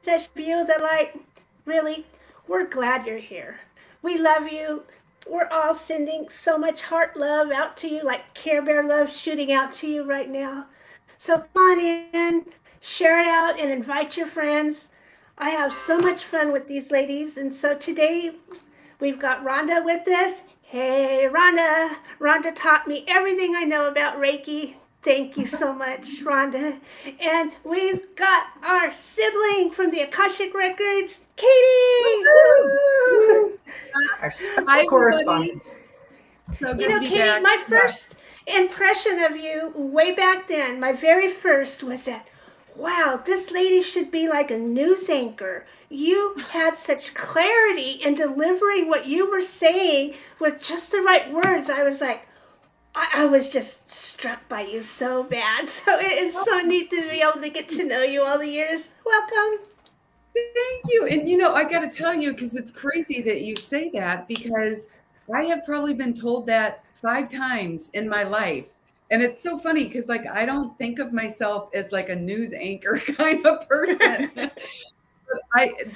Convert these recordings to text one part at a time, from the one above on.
such view the light. Really, we're glad you're here. We love you. We're all sending so much heart love out to you, like Care Bear love shooting out to you right now. So come on in, share it out, and invite your friends. I have so much fun with these ladies, and so today we've got Rhonda with us. Hey, Rhonda. Rhonda taught me everything I know about Reiki. Thank you so much, Rhonda. And we've got our sibling from the Akashic Records, Katie. Woo! Woo! Our special Hi, everybody. correspondent. So You good to know, be Katie, back. my first impression of you way back then, my very first, was that, wow, this lady should be like a news anchor. You had such clarity in delivering what you were saying with just the right words. I was like, I was just struck by you so bad. So it is so neat to be able to get to know you all the years. Welcome. Thank you. And I got to tell you, because it's crazy that you say that, because I have probably been told that 5 times in my life. And it's so funny because, like, I don't think of myself as like a news anchor kind of person.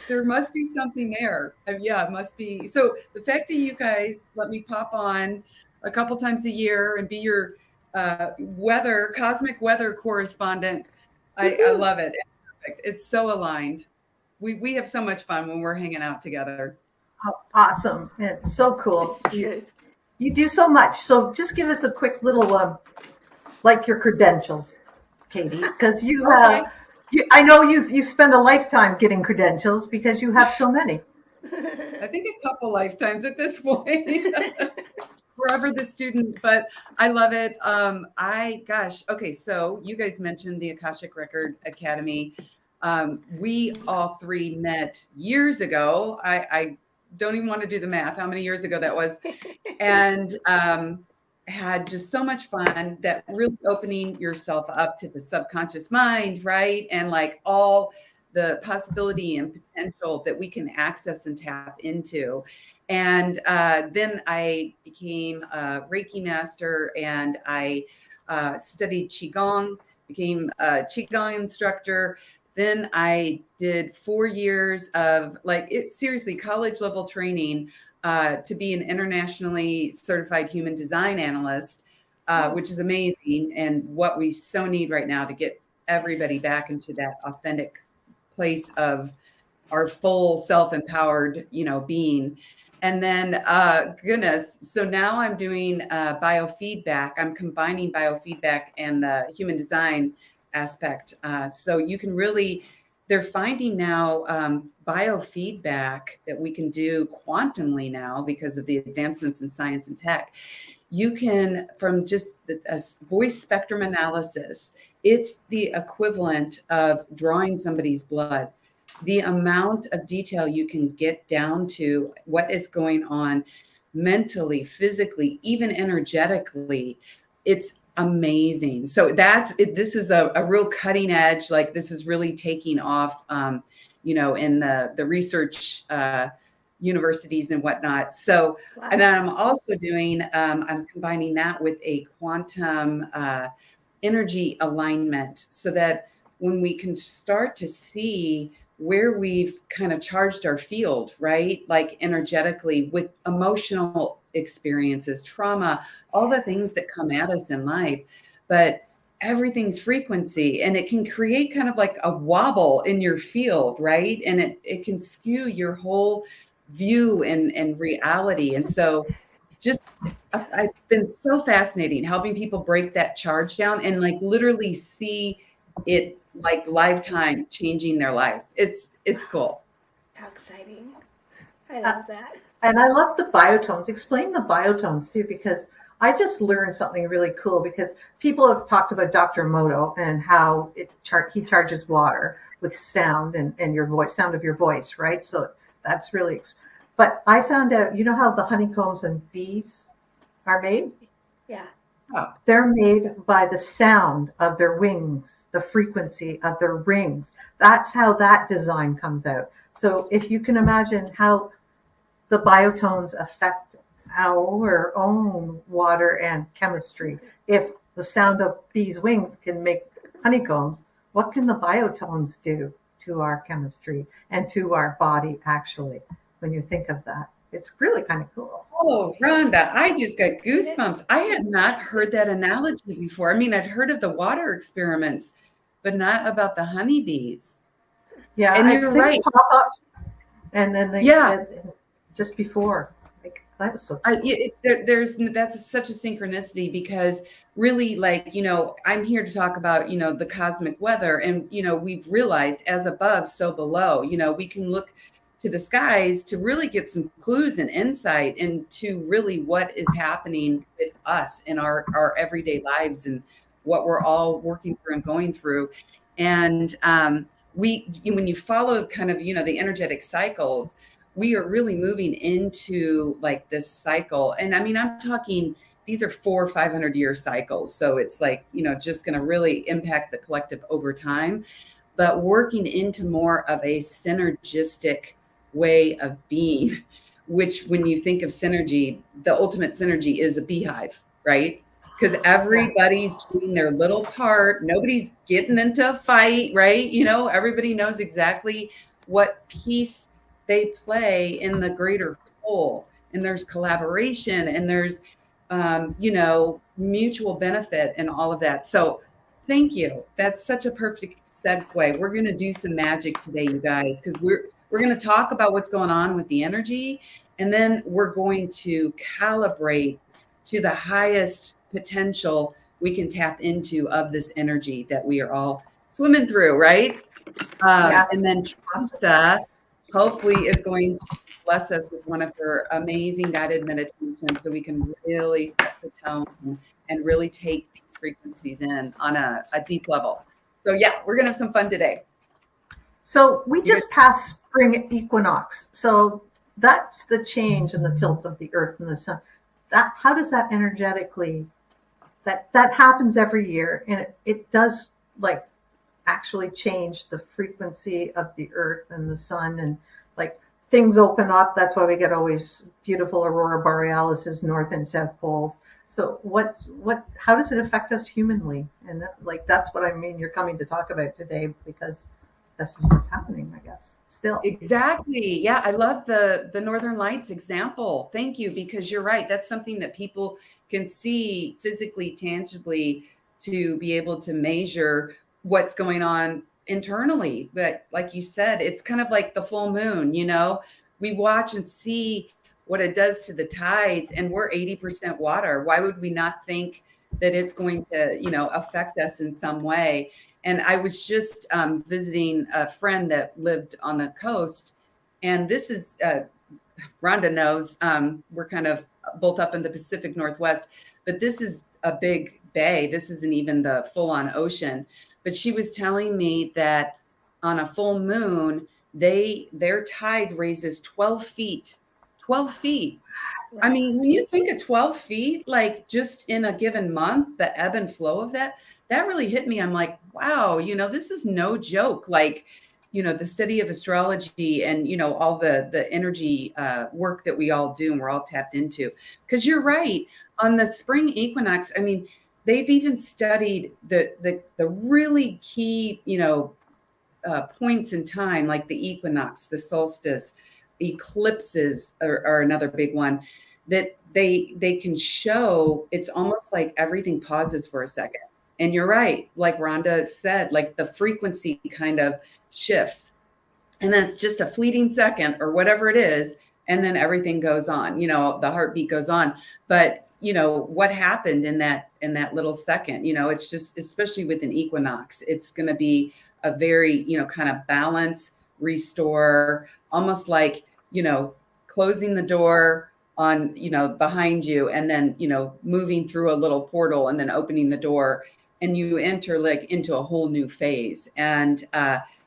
There must be something there. Yeah, it must be. So the fact that you guys let me pop on a couple times a year and be your cosmic weather correspondent, I love it. It's perfect. It's so aligned. We have so much fun when we're hanging out together. Oh, awesome. It's so cool. You do so much. So just give us a quick little, like your credentials, Katie, because Okay. I know you've spent a lifetime getting credentials because you have so many. I think a couple lifetimes at this point. Forever the student, but I love it. Okay, so you guys mentioned the Akashic Record Academy. We all three met years ago. I don't even want to do the math, how many years ago that was. And had just so much fun, that really opening yourself up to the subconscious mind, right? And like all the possibility and potential that we can access and tap into. And then I became a Reiki master, and I studied Qigong, became a Qigong instructor. Then I did 4 years of seriously college level training to be an internationally certified human design analyst, which is amazing, and what we so need right now to get everybody back into that authentic place of our full self-empowered, being. And then, goodness, so now I'm doing biofeedback. I'm combining biofeedback and the human design aspect. So you can really, they're finding now biofeedback that we can do quantumly now because of the advancements in science and tech. You can, from just a voice spectrum analysis, it's the equivalent of drawing somebody's blood. The amount of detail you can get down to what is going on mentally, physically, even energetically, it's amazing. So this is a real cutting edge. Like, this is really taking off, in the research universities and whatnot. So, Wow. and I'm also doing, I'm combining that with a quantum energy alignment, so that when we can start to see where we've kind of charged our field, right? Like energetically, with emotional experiences, trauma, all the things that come at us in life. But everything's frequency, and it can create kind of like a wobble in your field, right? And it can skew your whole view and reality. And so just it's been so fascinating helping people break that charge down and like literally see it like lifetime changing their life. It's cool. How exciting. I love that. And I love the biotones. Explain the biotones too, because I just learned something really cool, because people have talked about Dr. Emoto and how he charges water with sound and your voice, sound of your voice, right? So that's really, but I found out, you know how the honeycombs and bees are made? Yeah. Oh, They're made by the sound of their wings, the frequency of their rings. That's how that design comes out. So if you can imagine how the biotones affect our own water and chemistry. If the sound of bees' wings can make honeycombs, what can the biotones do? to our chemistry and to our body, actually, when you think of that. It's really kind of cool. Oh, Rhonda, I just got goosebumps. I had not heard that analogy before. I mean, I'd heard of the water experiments, but not about the honeybees. And Yeah, you're things right. pop up, and then Yeah. just before, like that was so cool. That's such a synchronicity because really, like, I'm here to talk about, the cosmic weather. And, we've realized as above, so below, we can look to the skies to really get some clues and insight into really what is happening with us in our everyday lives and what we're all working through and going through. And when you follow kind of, the energetic cycles, we are really moving into like this cycle. And I mean, I'm talking, these are 400 or 500 year cycles. So it's like, just going to really impact the collective over time, but working into more of a synergistic way of being, which when you think of synergy, the ultimate synergy is a beehive, right? Because everybody's doing their little part. Nobody's getting into a fight, right? Everybody knows exactly what piece they play in the greater whole. And there's collaboration and there's, mutual benefit and all of that. So thank you. That's such a perfect segue. We're going to do some magic today, you guys, because we're going to talk about what's going on with the energy, and then we're going to calibrate to the highest potential we can tap into of this energy that we are all swimming through, right? And then Teresa hopefully is going to bless us with one of her amazing guided meditations so we can really set the tone and really take these frequencies in on a deep level. So yeah, we're going to have some fun today. So we just passed spring equinox. So that's the change in the tilt of the earth and the sun. How does that energetically, that happens every year, and it does like actually change the frequency of the earth and the sun, and like things open up. That's why we get always beautiful aurora borealis, north and south poles. So how does it affect us humanly? And that's what I mean you're coming to talk about today, because this is what's happening, I guess, still. Exactly. Yeah, I love the Northern Lights example. Thank you, because you're right. That's something that people can see physically, tangibly, to be able to measure what's going on internally. But like you said, it's kind of like the full moon, we watch and see what it does to the tides, and we're 80% water. Why would we not think that it's going to, affect us in some way? And I was just visiting a friend that lived on the coast. And this is, Rhonda knows, we're kind of both up in the Pacific Northwest, but this is a big bay. This isn't even the full-on ocean. But she was telling me that on a full moon, their tide raises 12 feet. 12 feet. I mean, when you think of 12 feet, like just in a given month, the ebb and flow of that really hit me. I'm like, wow, this is no joke. Like, the study of astrology and, all the energy work that we all do and we're all tapped into. Because you're right. On the spring equinox, I mean, they've even studied the really key, points in time, like the equinox, the solstice, eclipses are another big one, that they can show. It's almost like everything pauses for a second. And you're right, like Rhonda said, like the frequency kind of shifts, and then it's just a fleeting second or whatever it is, and then everything goes on, the heartbeat goes on. But what happened in that little second, it's just, especially with an equinox, it's going to be a very, kind of balance, restore, almost like, closing the door on, behind you, and then, moving through a little portal and then opening the door, and you enter like into a whole new phase. And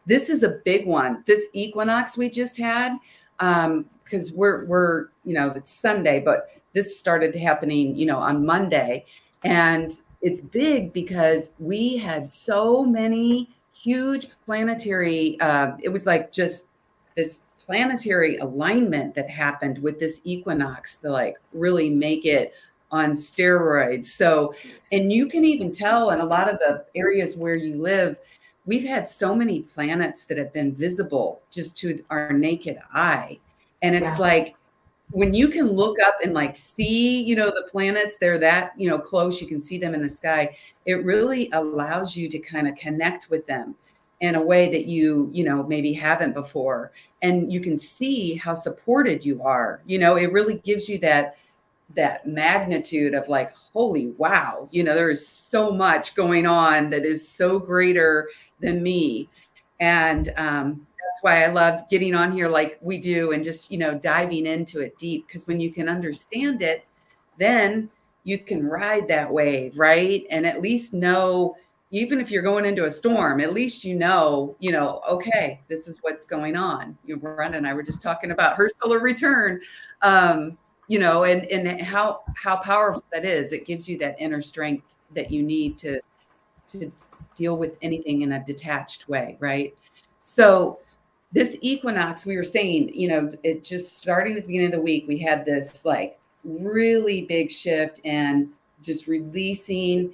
this is a big one. This equinox we just had, because we're, it's Sunday, but this started happening, on Monday. And it's big because we had so many huge planetary, it was like just this planetary alignment that happened with this equinox to like really make it on steroids. So, and you can even tell in a lot of the areas where you live, we've had so many planets that have been visible just to our naked eye. And it's like, when you can look up and like see, the planets, they're that, close, you can see them in the sky. It really allows you to kind of connect with them in a way that you maybe haven't before. And you can see how supported you are. It really gives you that magnitude of like, holy wow, there is so much going on that is so greater than me. And that's why I love getting on here like we do and just, diving into it deep. Because when you can understand it, then you can ride that wave, right? And at least know, even if you're going into a storm, at least okay, this is what's going on. Rhonda and I were just talking about her solar return. And how powerful that is. It gives you that inner strength that you need to deal with anything in a detached way, right? So this equinox, we were saying, it just starting at the beginning of the week, we had this like really big shift and just releasing,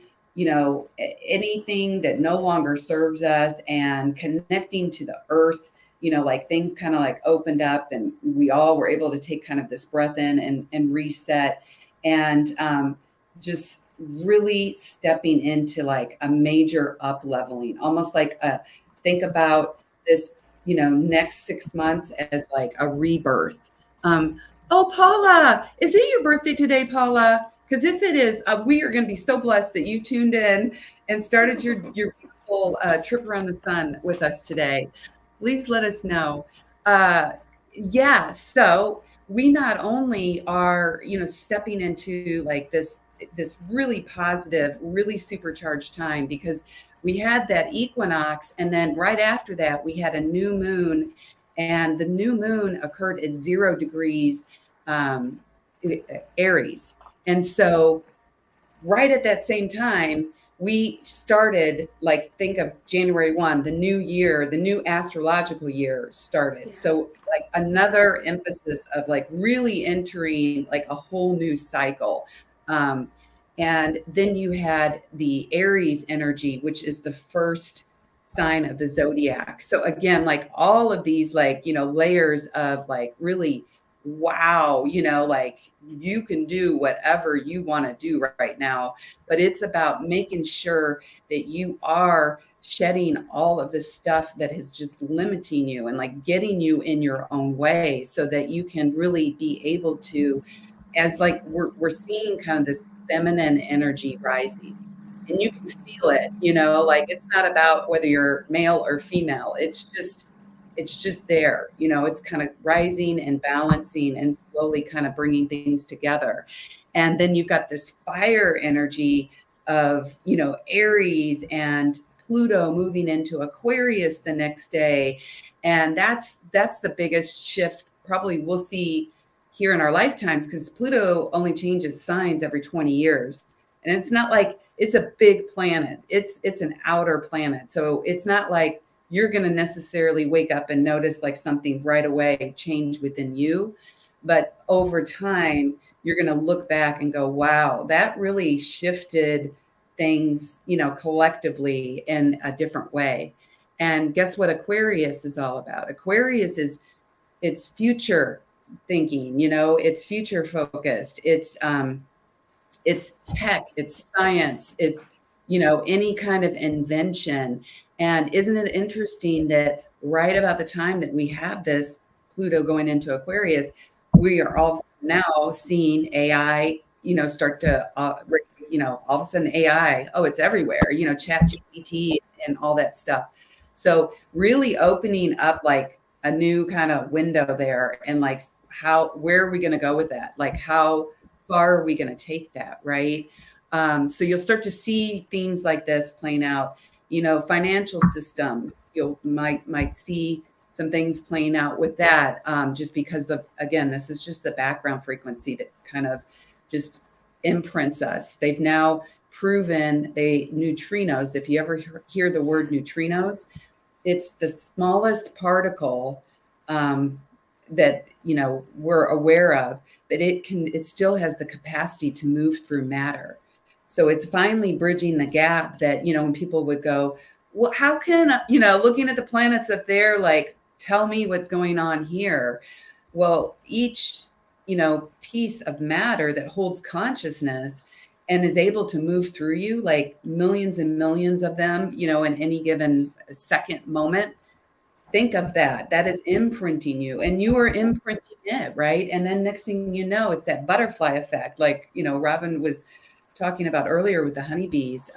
anything that no longer serves us and connecting to the earth. Like things kind of like opened up and we all were able to take kind of this breath in and reset and just really stepping into like a major up leveling, almost like think about this, next 6 months as like a rebirth. Oh, Paula, is it your birthday today, Paula? Because if it is, we are going to be so blessed that you tuned in and started your beautiful trip around the sun with us today. Please let us know. So we not only are, stepping into like this really positive, really supercharged time, because we had that equinox, and then right after that we had a new moon, and the new moon occurred at 0 degrees Aries. And so right at that same time, we started, like, think of January 1, the new year, the new astrological year started. Yeah. So like another emphasis of like really entering like a whole new cycle. And then you had the Aries energy, which is the first sign of the zodiac. So again, like all of these like, layers of like really, wow, like you can do whatever you want to do right now, but it's about making sure that you are shedding all of this stuff that is just limiting you and like getting you in your own way so that you can really be able to, as like we're seeing kind of this feminine energy rising, and you can feel it, like it's not about whether you're male or female. It's just there, it's kind of rising and balancing and slowly kind of bringing things together. And then you've got this fire energy of, Aries and Pluto moving into Aquarius the next day. And that's the biggest shift probably we'll see here in our lifetimes, because Pluto only changes signs every 20 years. And it's not like it's a big planet. It's an outer planet. So it's not like you're going to necessarily wake up and notice like something right away change within you. But over time, you're going to look back and go, wow, that really shifted things, collectively in a different way. And guess what Aquarius is all about? Aquarius it's future thinking, it's future focused. It's tech, it's science, it's, any kind of invention. And isn't it interesting that right about the time that we have this Pluto going into Aquarius, we are also now seeing AI, start to, all of a sudden AI, oh, it's everywhere, Chat GPT and all that stuff. So really opening up like a new kind of window there, and like where are we going to go with that? Like how far are we going to take that, right? So you'll start to see themes like this playing out, financial systems. You might see some things playing out with that, just because of, again, this is just the background frequency that kind of just imprints us. They've now proven neutrinos, if you ever hear the word neutrinos, it's the smallest particle that we're aware of, but it still has the capacity to move through matter. So it's finally bridging the gap that, when people would go, well, how can, looking at the planets up there, like, tell me what's going on here? Well, each, piece of matter that holds consciousness and is able to move through you, like millions and millions of them, in any given second moment. Think of that. That is imprinting you, and you are imprinting it, right? And then next thing you know, it's that butterfly effect, like, Robin was talking about earlier with the honeybees.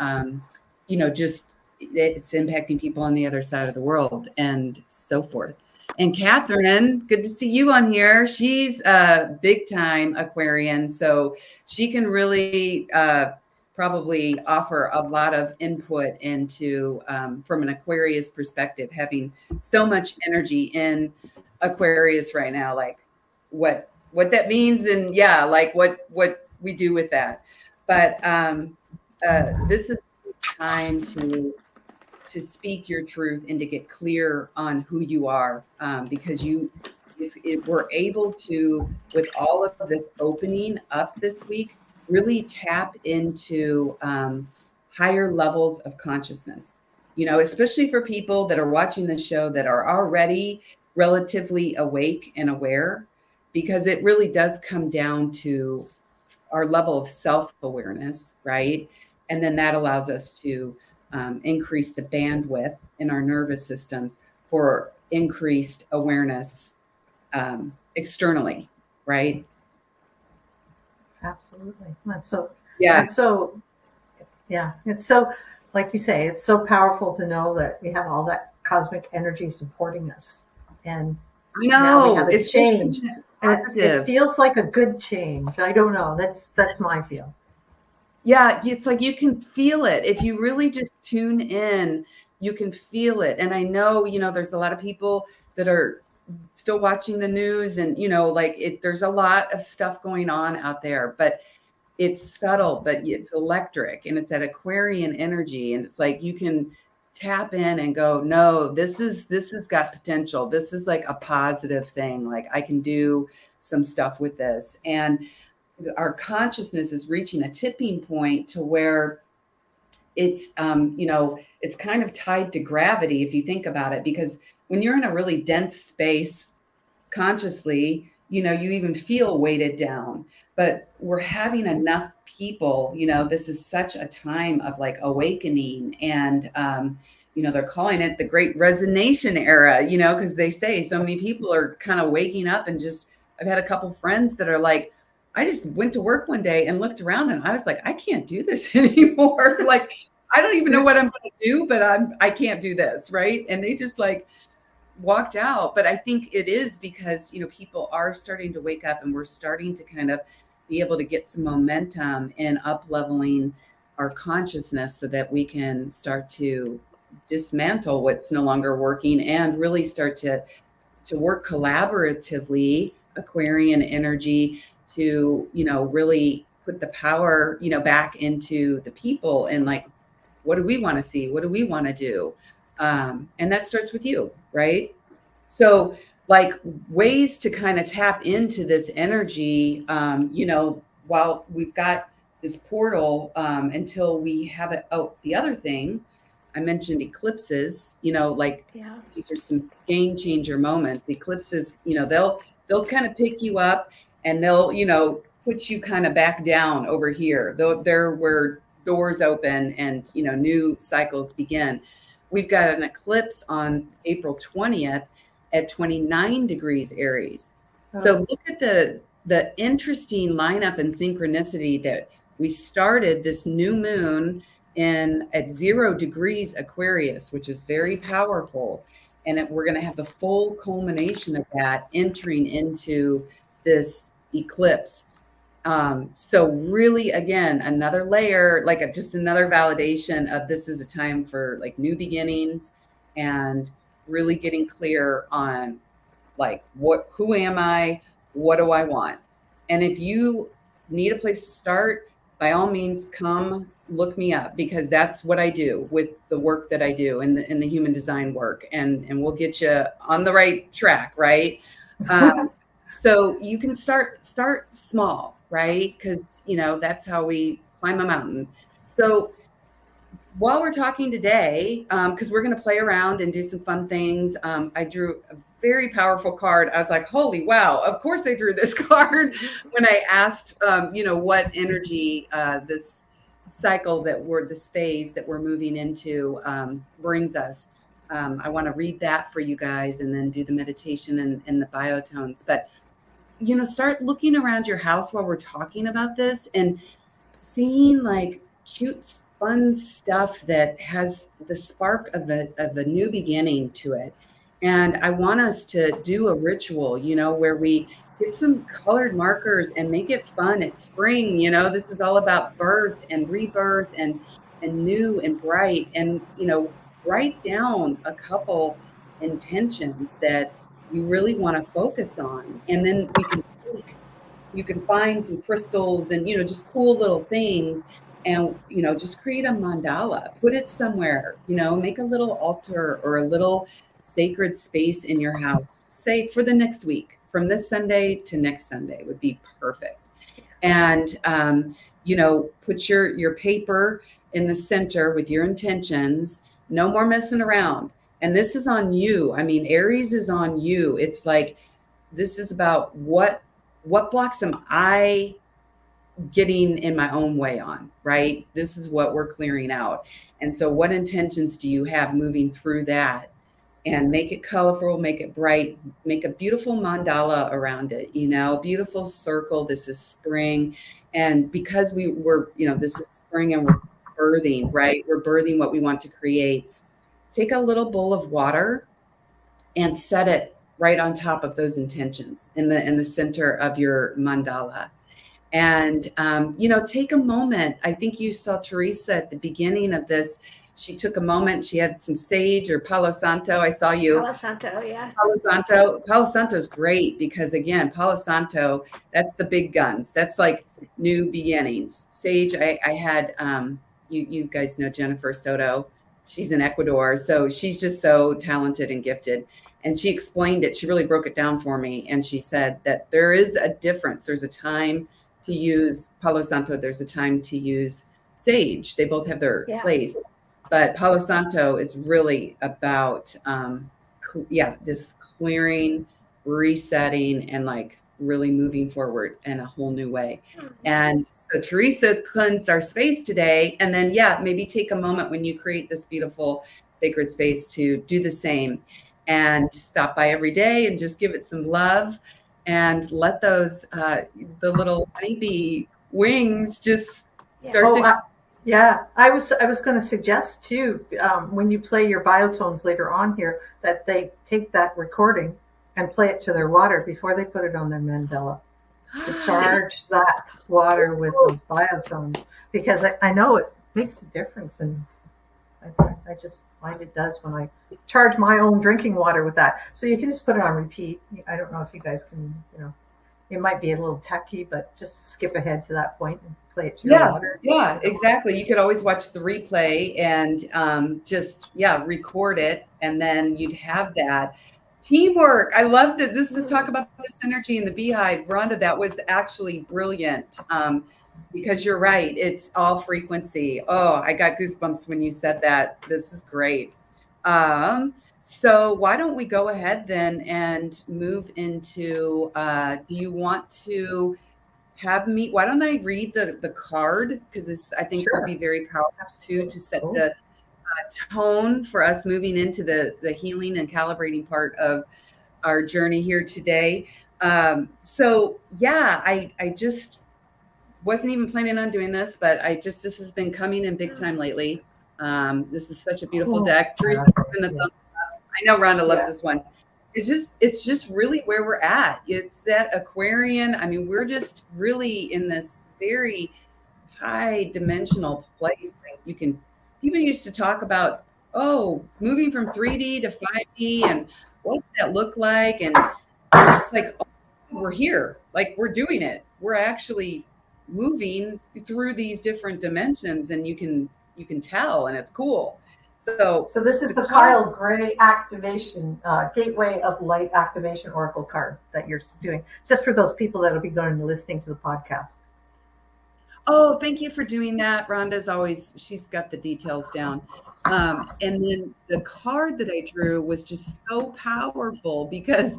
Just it's impacting people on the other side of the world and so forth. And Catherine, good to see you on here. She's a big time Aquarian, so she can really probably offer a lot of input into from an Aquarius perspective, having so much energy in Aquarius right now, like what that means, and yeah, like what we do with that. But this is time to speak your truth and to get clear on who you are, because we're able to, with all of this opening up this week, really tap into higher levels of consciousness, especially for people that are watching the show that are already relatively awake and aware, because it really does come down to our level of self-awareness, right? And then that allows us to increase the bandwidth in our nervous systems for increased awareness externally, right? Absolutely. That's so, Yeah. that's so, yeah, it's so, like you say, it's so powerful to know that we have all that cosmic energy supporting us. And I now we know have a it's change. And it positive. feels like a good change. I don't know. That's my feel. Yeah, it's like you can feel it. If you really just tune in, you can feel it. And I know, there's a lot of people that are still watching the news, and, there's a lot of stuff going on out there, but it's subtle, but it's electric, and it's that Aquarian energy. And it's like you can tap in and go, no, this has got potential. This is like a positive thing. Like I can do some stuff with this. And our consciousness is reaching a tipping point to where it's it's kind of tied to gravity, if you think about it, because when you're in a really dense space consciously, you even feel weighted down. But we're having enough people, this is such a time of like awakening, and they're calling it the great resignation era, because they say so many people are kind of waking up. And just, I've had a couple friends that are like, I just went to work one day and looked around and I was like, I can't do this anymore. Like, I don't even know what I'm going to do, but I can't do this. Right. And they just like walked out. But I think it is because, people are starting to wake up, and we're starting to kind of be able to get some momentum in up leveling our consciousness so that we can start to dismantle what's no longer working and really start to work collaboratively, Aquarian energy, to, really put the power, back into the people, and like, what do we want to see? What do we want to do? And that starts with you, right? So like ways to kind of tap into this energy, while we've got this portal, until we have it. Oh, the other thing I mentioned, eclipses, like these are some game changer moments. Eclipses, they'll kind of pick you up, and they'll, put you kind of back down over here. They're where doors open and, new cycles begin. We've got an eclipse on April 20th at 29 degrees Aries. So look at the interesting lineup and synchronicity that we started this new moon at 0 degrees Aquarius, which is very powerful. And we're going to have the full culmination of that entering into this eclipse. So really, again, another layer, like just another validation of this is a time for like new beginnings, and really getting clear on like, who am I? What do I want? And if you need a place to start, by all means, come look me up, because that's what I do with the work that I do in the human design work, and we'll get you on the right track, right? So you can start small, right? Because that's how we climb a mountain. So while we're talking today, because we're going to play around and do some fun things, I drew a very powerful card. I was like, holy wow, of course I drew this card when I asked, what energy this cycle this phase that we're moving into brings us. I want to read that for you guys and then do the meditation and the biotones. But, start looking around your house while we're talking about this and seeing like cute, fun stuff that has the spark of a new beginning to it. And I want us to do a ritual, where we get some colored markers and make it fun. It's spring, this is all about birth and rebirth and new and bright. And, write down a couple intentions that you really want to focus on. And then you can find some crystals and, just cool little things and, just create a mandala, put it somewhere, make a little altar or a little sacred space in your house, say for the next week, from this Sunday to next Sunday would be perfect. And, put your paper in the center with your intentions, no more messing around. And this is on you. I mean, Aries is on you. It's like, this is about what blocks am I getting in my own way on, right? This is what we're clearing out. And so what intentions do you have moving through that? And make it colorful, make it bright, make a beautiful mandala around it, beautiful circle. This is spring. And because this is spring and we're birthing, right? We're birthing what we want to create. Take a little bowl of water and set it right on top of those intentions in the center of your mandala. And, take a moment. I think you saw Teresa at the beginning of this. She took a moment. She had some sage or Palo Santo. I saw you. Palo Santo, yeah. Palo Santo is great because, again, Palo Santo, that's the big guns. That's like new beginnings. Sage, I had, you guys know Jennifer Soto. She's in Ecuador. So she's just so talented and gifted. And she explained it. She really broke it down for me. And she said that there is a difference. There's a time to use Palo Santo. There's a time to use sage. They both have their place. But Palo Santo is really about, just clearing, resetting, and like really moving forward in a whole new way. And so Teresa cleansed our space today. And then, maybe take a moment when you create this beautiful sacred space to do the same. And stop by every day and just give it some love and let those, the little honeybee wings just start to. I was going to suggest too, when you play your biotones later on here, that they take that recording and play it to their water before they put it on their mandala. To charge that water with those biotones, because I know it makes a difference, and I just find it does when I charge my own drinking water with that. So you can just put it on repeat. I don't know if you guys can, it might be a little techy, but just skip ahead to that point and play it to your water. Yeah, exactly. You could always watch the replay and record it, and then you'd have that teamwork. I love that. This is talk about the synergy in the beehive. Rhonda, that was actually brilliant. Because you're right. It's all frequency. Oh, I got goosebumps when you said that. This is great. So why don't we go ahead then and move into, do you want to have me, why don't I read the card? Because I think it'll be very powerful too, to set the tone for us moving into the healing and calibrating part of our journey here today. I just wasn't even planning on doing this, but this has been coming in big time lately. This is such a beautiful deck. Teresa, I know Rhonda loves this one. It's just really where we're at. It's that Aquarian. I mean, we're just really in this very high dimensional place. Like people used to talk about, moving from 3D to 5D and what does that look like? And like, we're here, like we're doing it. We're actually moving through these different dimensions, and you can tell, and it's cool. So this is the Kyle Gray activation, Gateway of Light activation oracle card that you're doing, just for those people that will be going and listening to the podcast. Oh, thank you for doing that. Rhonda's always, she's got the details down. And then the card that I drew was just so powerful because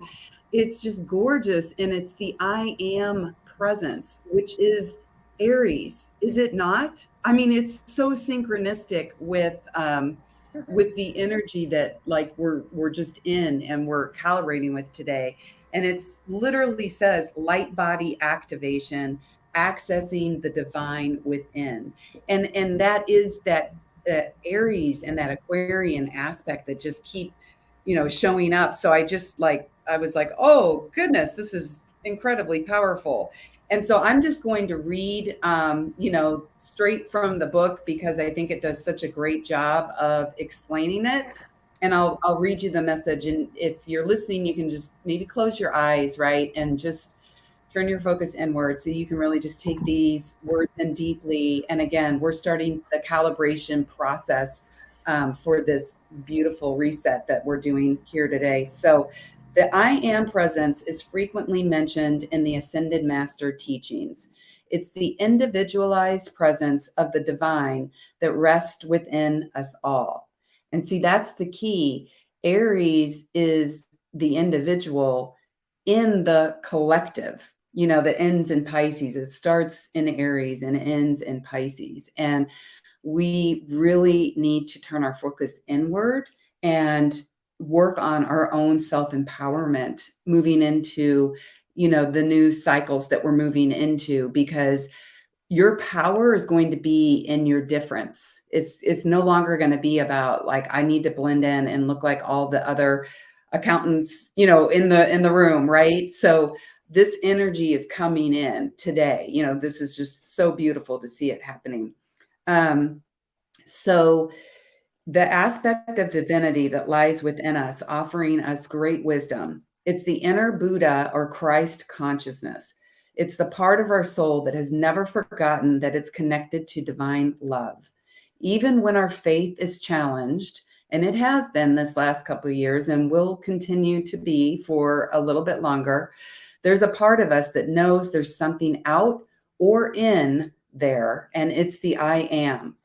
it's just gorgeous. And it's the I am presence, which is Aries, is it not? I mean, it's so synchronistic with the energy that like we're just in and we're calibrating with today. And it's literally says light body activation, accessing the divine within. And that is that Aries and that Aquarian aspect that just keep, showing up. So I was like, oh goodness, this is incredibly powerful. And so I'm just going to read, straight from the book because I think it does such a great job of explaining it. And I'll read you the message. And if you're listening, you can just maybe close your eyes, right, and just turn your focus inward so you can really just take these words in deeply. And again, we're starting the calibration process for this beautiful reset that we're doing here today. So the I am presence is frequently mentioned in the Ascended Master teachings. It's the individualized presence of the divine that rests within us all. And see, that's the key. Aries is the individual in the collective, that ends in Pisces. It starts in Aries and ends in Pisces. And we really need to turn our focus inward and work on our own self-empowerment moving into, the new cycles that we're moving into, because your power is going to be in your difference. It's no longer going to be about like I need to blend in and look like all the other accountants, in the room, right? So this energy is coming in today. This is just so beautiful to see it happening. So the aspect of divinity that lies within us, offering us great wisdom. It's the inner Buddha or Christ consciousness. It's the part of our soul that has never forgotten that it's connected to divine love. Even when our faith is challenged, and it has been this last couple of years and will continue to be for a little bit longer, there's a part of us that knows there's something out or in there, and it's the I am.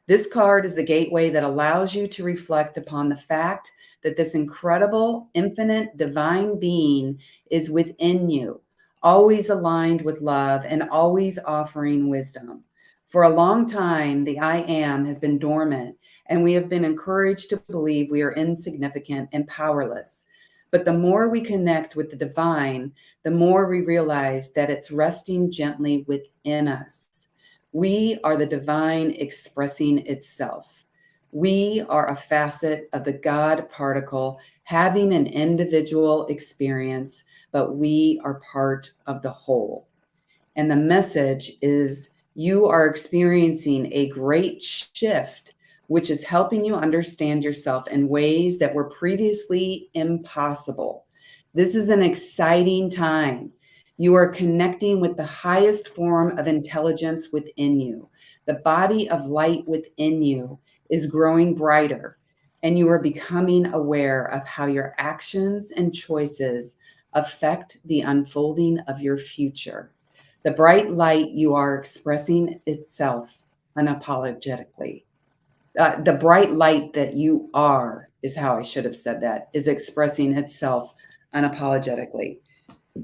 This card is the gateway that allows you to reflect upon the fact that this incredible, infinite, divine being is within you, always aligned with love and always offering wisdom. For a long time, the I am has been dormant, and we have been encouraged to believe we are insignificant and powerless. But the more we connect with the divine, the more we realize that it's resting gently within us. We are the divine expressing itself. We are a facet of the God particle having an individual experience, but we are part of the whole. And the message is you are experiencing a great shift, which is helping you understand yourself in ways that were previously impossible. This is an exciting time. You are connecting with the highest form of intelligence within you. The body of light within you is growing brighter, and you are becoming aware of how your actions and choices affect the unfolding of your future. The bright light you are expressing itself unapologetically. The bright light that you are, is how I should have said that, is expressing itself unapologetically.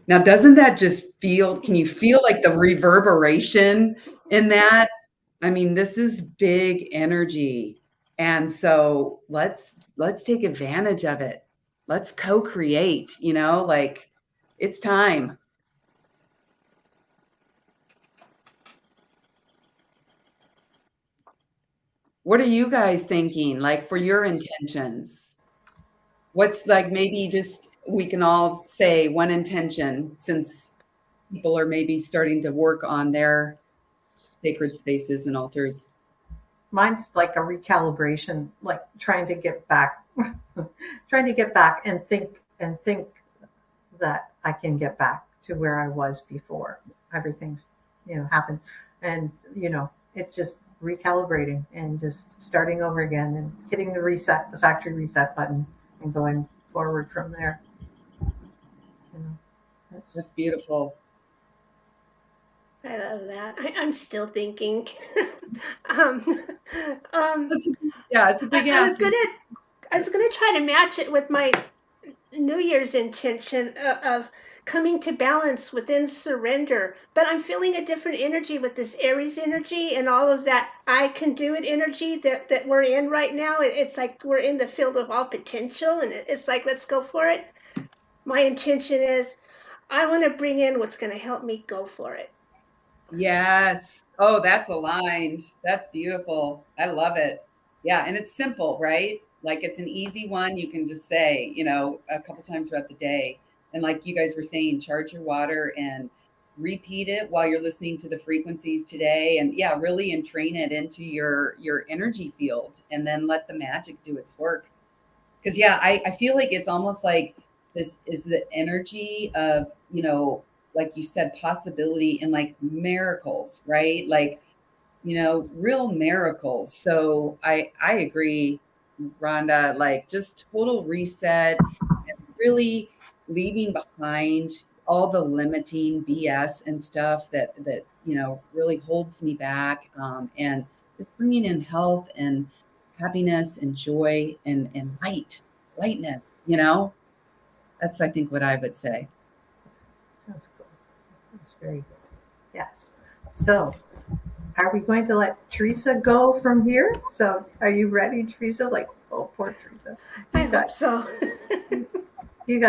Now, doesn't that just can you feel like the reverberation in that? I mean, this is big energy. And so let's take advantage of it. Let's co-create, like it's time. What are you guys thinking, like, for your intentions? What's like maybe just we can all say one intention since people are maybe starting to work on their sacred spaces and altars. Mine's like a recalibration, like trying to get back, trying to get back and think that I can get back to where I was before everything's, happened. And, it just recalibrating and just starting over again and hitting the factory reset button and going forward from there. You know, That's beautiful. I love that. I'm still thinking. um, um, That's, yeah, it's a big I was ask. gonna try to match it with my New Year's intention of coming to balance within surrender. But I'm feeling a different energy with this Aries energy and all of that I can do it energy that we're in right now. It's like we're in the field of all potential, and it's like, let's go for it. My intention is I want to bring in what's going to help me go for it. Yes. Oh, that's aligned. That's beautiful. I love it. Yeah, and it's simple, right? Like it's an easy one you can just say, a couple times throughout the day. And like you guys were saying, charge your water and repeat it while you're listening to the frequencies today, and yeah, really entrain it into your energy field, and then let the magic do its work. Because yeah, I feel like it's almost like this is the energy of, like you said, possibility and like miracles, right? Like, real miracles. So I agree, Rhonda, like just total reset and really leaving behind all the limiting BS and stuff that really holds me back, and just bringing in health and happiness and joy and lightness. That's, I think, what I would say. That's cool. That's very good. Yes. So, are we going to let Teresa go from here? So, are you ready, Teresa? Like, oh, poor Teresa. I You hope got so. you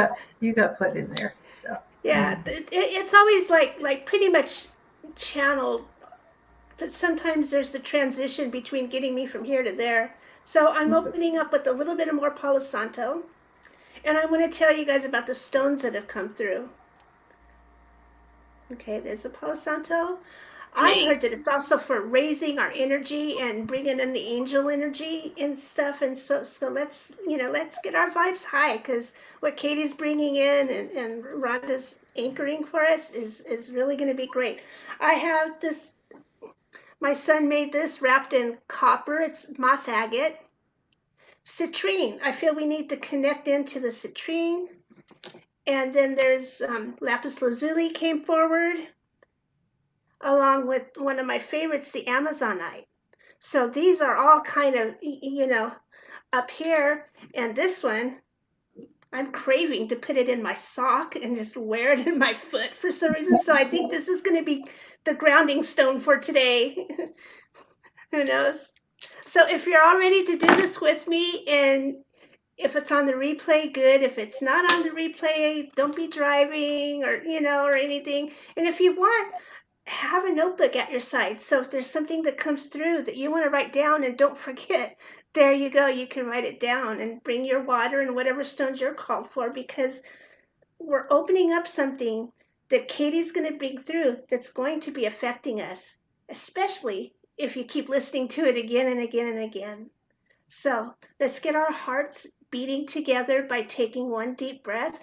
got put in there. So, Yeah, it's always like pretty much channeled, but sometimes there's the transition between getting me from here to there. So I'm so opening up with a little bit of more Palo Santo, and I want to tell you guys about the stones that have come through. Okay, there's a Palo Santo. I've Great. heard that it's also for raising our energy and bringing in the angel energy and stuff. And so let's get our vibes high, because what Katie's bringing in and Rhonda's anchoring for us is really going to be great. I have this. My son made this wrapped in copper. It's moss agate. Citrine. I feel we need to connect into the citrine. And then there's lapis lazuli came forward, along with one of my favorites, the Amazonite. So these are all kind of, up here. And this one, I'm craving to put it in my sock and just wear it in my foot for some reason. So I think this is going to be the grounding stone for today. Who knows? So if you're all ready to do this with me, and if it's on the replay, good. If it's not on the replay, don't be driving or anything. And if you want, have a notebook at your side. So if there's something that comes through that you want to write down and don't forget, there you go. You can write it down and bring your water and whatever stones you're called for, because we're opening up something that Katie's going to bring through that's going to be affecting us, especially if you keep listening to it again and again and again. So let's get our hearts beating together by taking one deep breath.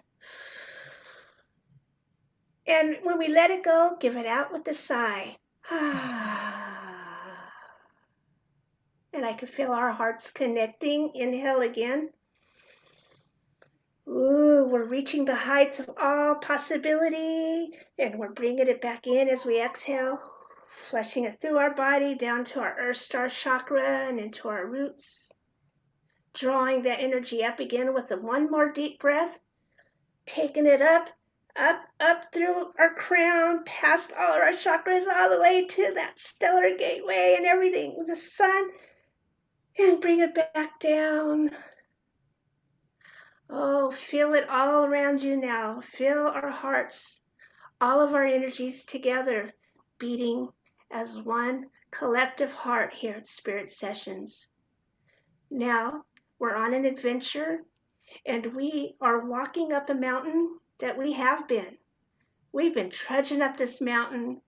And when we let it go, give it out with a sigh. And I can feel our hearts connecting. Inhale again. Ooh, we're reaching the heights of all possibility, and we're bringing it back in as we exhale, flushing it through our body down to our Earth Star chakra and into our roots, drawing that energy up again with a one more deep breath, taking it up, up through our crown, past all of our chakras, all the way to that stellar gateway and everything, the sun, and bring it back down. Oh, feel it all around you now. Feel our hearts, all of our energies together, beating as one collective heart here at Spirit Sessions. Now, we're on an adventure, and we are walking up a mountain that we have been. We've been trudging up this mountain.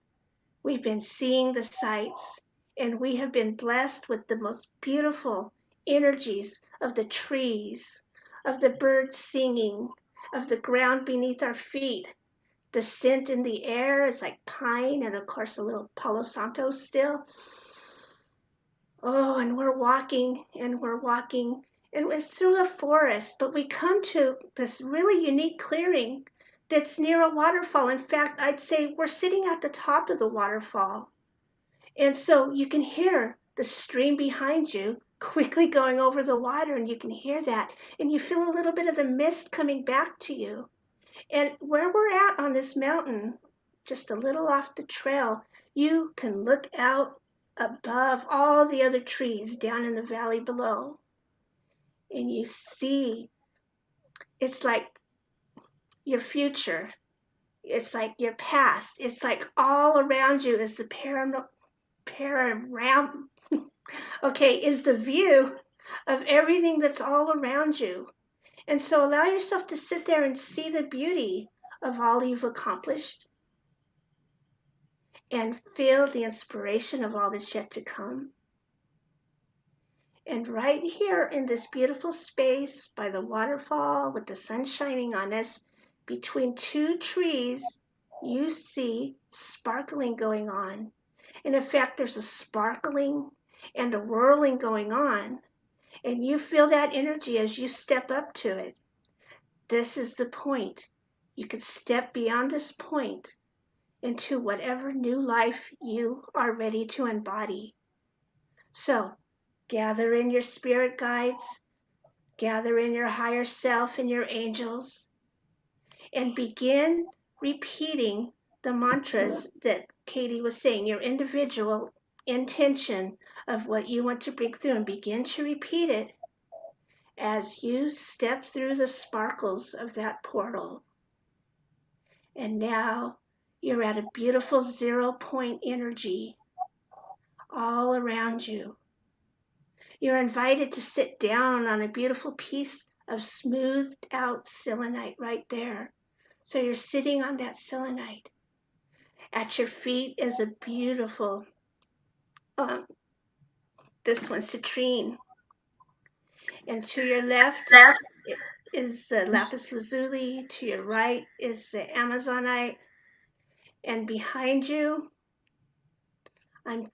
We've been seeing the sights, and we have been blessed with the most beautiful energies of the trees, of the birds singing, of the ground beneath our feet. The scent in the air is like pine and, of course, a little Palo Santo still. Oh, and we're walking and we're walking, and it's through a forest, but we come to this really unique clearing that's near a waterfall. In fact, I'd say we're sitting at the top of the waterfall. And so you can hear the stream behind you quickly going over the water, and you can hear that. And you feel a little bit of the mist coming back to you. And where we're at on this mountain, just a little off the trail, you can look out above all the other trees down in the valley below. And you see, it's like your future. It's like your past. It's like all around you is the param okay, is the view of everything that's all around you. And so allow yourself to sit there and see the beauty of all you've accomplished and feel the inspiration of all that's yet to come. And right here in this beautiful space by the waterfall with the sun shining on us, between two trees, you see sparkling going on. And in fact, there's a sparkling and a whirling going on. And you feel that energy as you step up to it. This is the point. You can step beyond this point into whatever new life you are ready to embody. So, gather in your spirit guides, gather in your higher self and your angels, and begin repeating the mantras that Katie was saying, your individual intention of what you want to break through, and begin to repeat it as you step through the sparkles of that portal. And now you're at a beautiful 0 point energy all around you. You're invited to sit down on a beautiful piece of smoothed out selenite right there. So you're sitting on that selenite. At your feet is a beautiful, this one, citrine. And to your left is the lapis lazuli. To your right is the amazonite. And behind you, I'm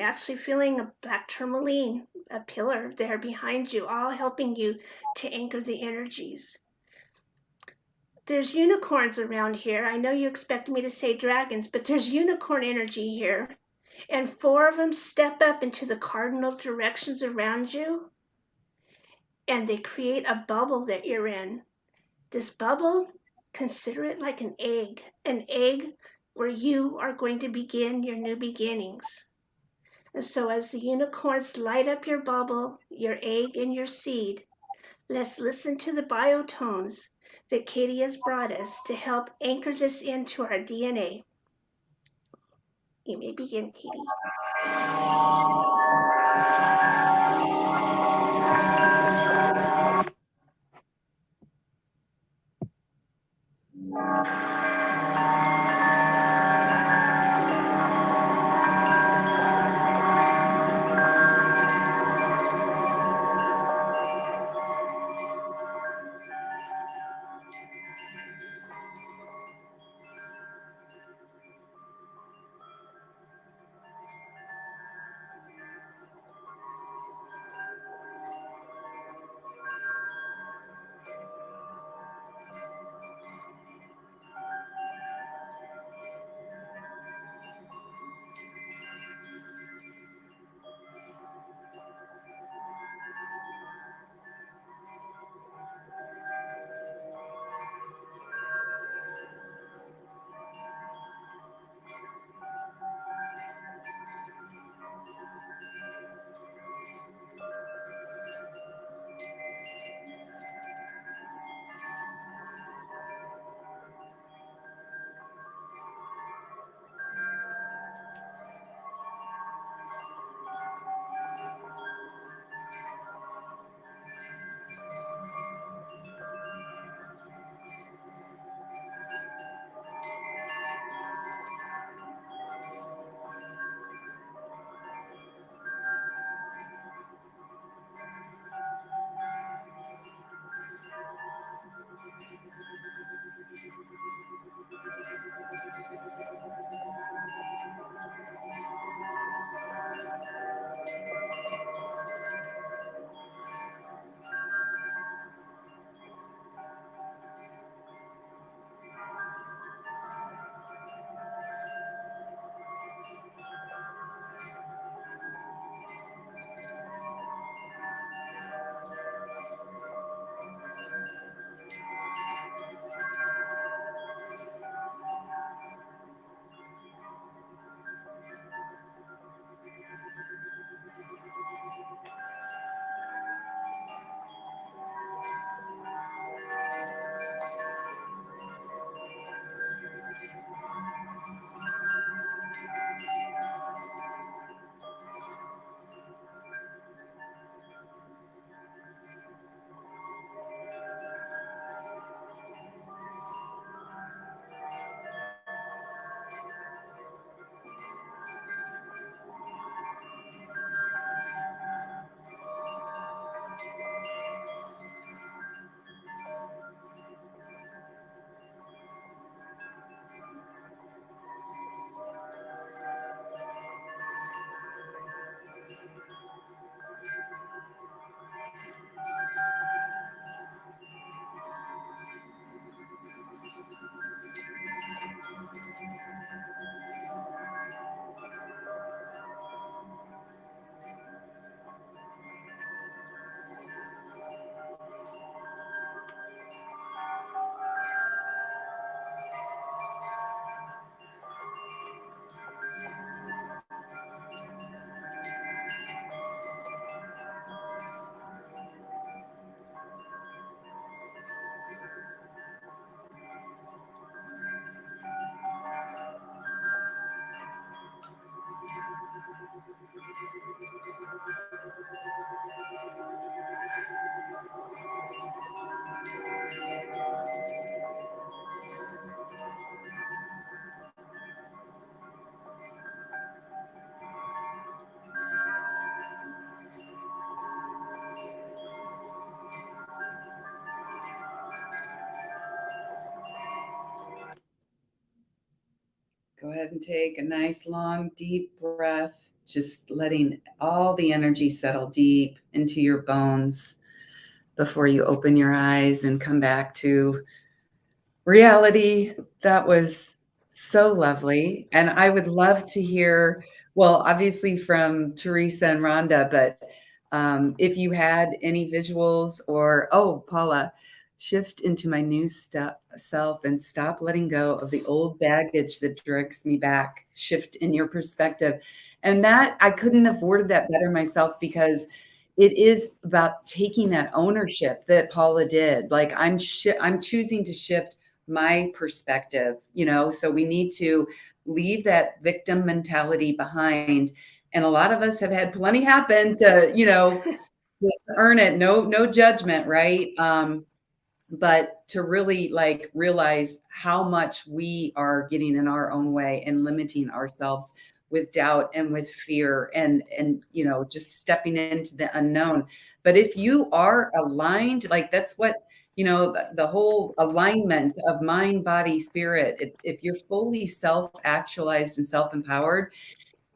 actually feeling a black tourmaline, a pillar there behind you, all helping you to anchor the energies. There's unicorns around here. I know you expect me to say dragons, but there's unicorn energy here. And 4 of them step up into the cardinal directions around you, and they create a bubble that you're in. This bubble, consider it like an egg where you are going to begin your new beginnings. And so as the unicorns light up your bubble, your egg, and your seed, let's listen to the biotones that Katie has brought us to help anchor this into our DNA. You may begin, Katie. ahead and take a nice, long, deep breath, just letting all the energy settle deep into your bones before you open your eyes and come back to reality. That was so lovely. And I would love to hear, well, obviously from Teresa and Rhonda, but if you had any visuals or, oh, Paula, shift into my new self and stop letting go of the old baggage that drags me back. Shift in your perspective. And that I couldn't have worded that better myself, because it is about taking that ownership that Paula did. Like I'm choosing to shift my perspective, so we need to leave that victim mentality behind. And a lot of us have had plenty happen to, to earn it. No judgment, right? But to really like realize how much we are getting in our own way and limiting ourselves with doubt and with fear and just stepping into the unknown. But if you are aligned, like that's what the whole alignment of mind, body, spirit, if you're fully self-actualized and self-empowered,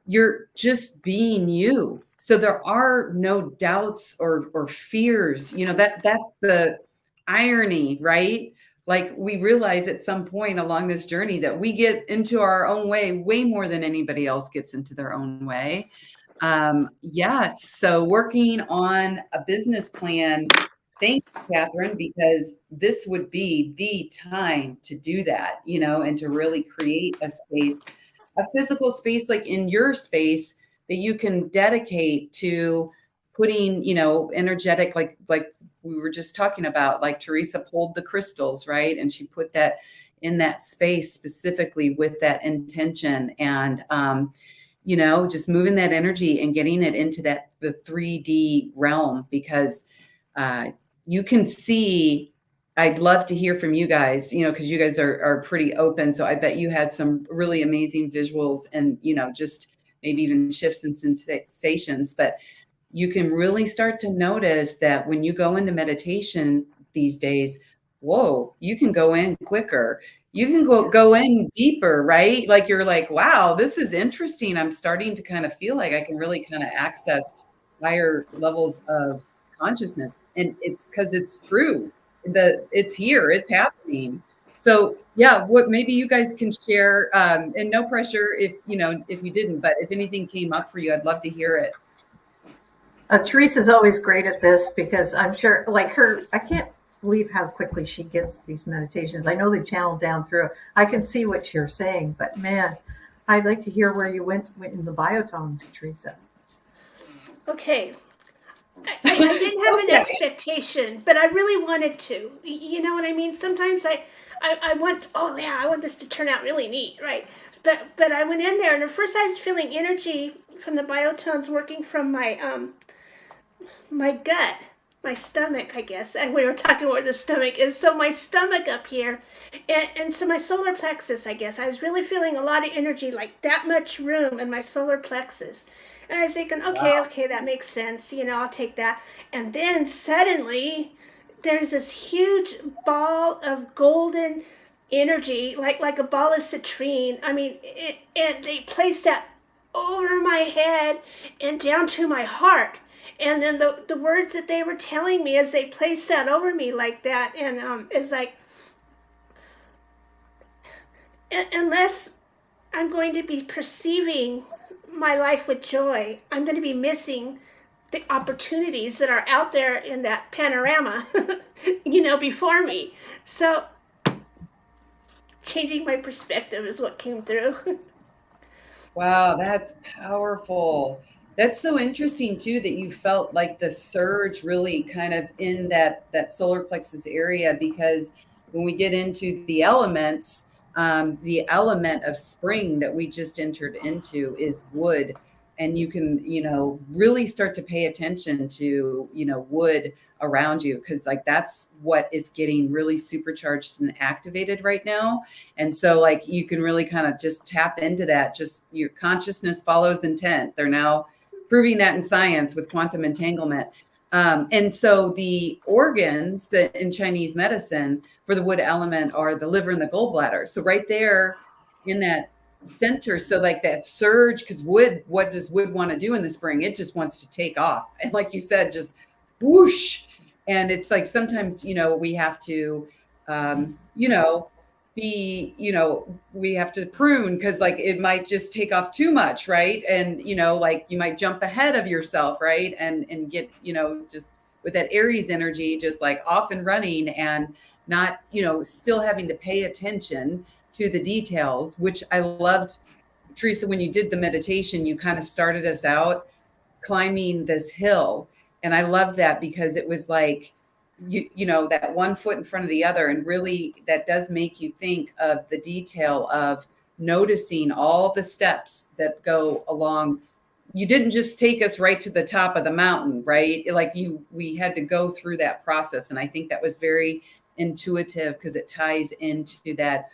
you're just being you. So there are no doubts or fears. That's the irony, right? Like we realize at some point along this journey that we get into our own way more than anybody else gets into their own way. Yes. So working on a business plan. Thank you, Catherine, because this would be the time to do that, and to really create a space, a physical space like in your space that you can dedicate to putting, energetic, like we were just talking about, like Teresa pulled the crystals, right? And she put that in that space specifically with that intention and, just moving that energy and getting it into the 3D realm, because you can see. I'd love to hear from you guys, because you guys are pretty open. So I bet you had some really amazing visuals and, just maybe even shifts and sensations. But you can really start to notice that when you go into meditation these days, whoa, you can go in quicker. You can go in deeper, right? Like you're like, wow, this is interesting. I'm starting to kind of feel like I can really kind of access higher levels of consciousness. And it's because it's true. It's here, it's happening. So yeah, what maybe you guys can share, and no pressure if you didn't, but if anything came up for you, I'd love to hear it. Teresa's always great at this because I'm sure, like her, I can't believe how quickly she gets these meditations. I know they channel down through. I can see what you're saying, but man, I'd like to hear where you went in the biotones, Teresa. Okay. I didn't have an expectation, but I really wanted to. You know what I mean? Sometimes I want, oh yeah, I want this to turn out really neat, right? But I went in there, and at first I was feeling energy from the biotones working from my gut, my stomach, I guess. And we were talking where the stomach is. So my stomach up here, and so my solar plexus, I guess. I was really feeling a lot of energy, like that much room in my solar plexus. And I was thinking, okay, that makes sense. I'll take that. And then suddenly, there's this huge ball of golden energy, like a ball of citrine. I mean, and they placed that over my head and down to my heart. And then the words that they were telling me as they placed that over me like that, and it's like, unless I'm going to be perceiving my life with joy, I'm going to be missing the opportunities that are out there in that panorama, before me. So changing my perspective is what came through. Wow, that's powerful. That's so interesting too that you felt like the surge really kind of in that solar plexus area, because when we get into the element of spring that we just entered into is wood. And you can, really start to pay attention to, wood around you, because like that's what is getting really supercharged and activated right now. And so like you can really kind of just tap into that. Just your consciousness follows intent. They're now proving that in science with quantum entanglement. And so the organs that in Chinese medicine for the wood element are the liver and the gallbladder. So right there in that center. So like that surge, because wood, what does wood want to do in the spring? It just wants to take off. And like you said, just whoosh. And it's like sometimes, we have to, we have to prune because like it might just take off too much, right? And like you might jump ahead of yourself, right? And get, just with that Aries energy, just like off and running and not, still having to pay attention to the details, which I loved. Teresa, when you did the meditation, you kind of started us out climbing this hill. And I loved that because it was like, that one foot in front of the other. And really that does make you think of the detail of noticing all the steps that go along. You didn't just take us right to the top of the mountain, right? Like we had to go through that process. And I think that was very intuitive because it ties into that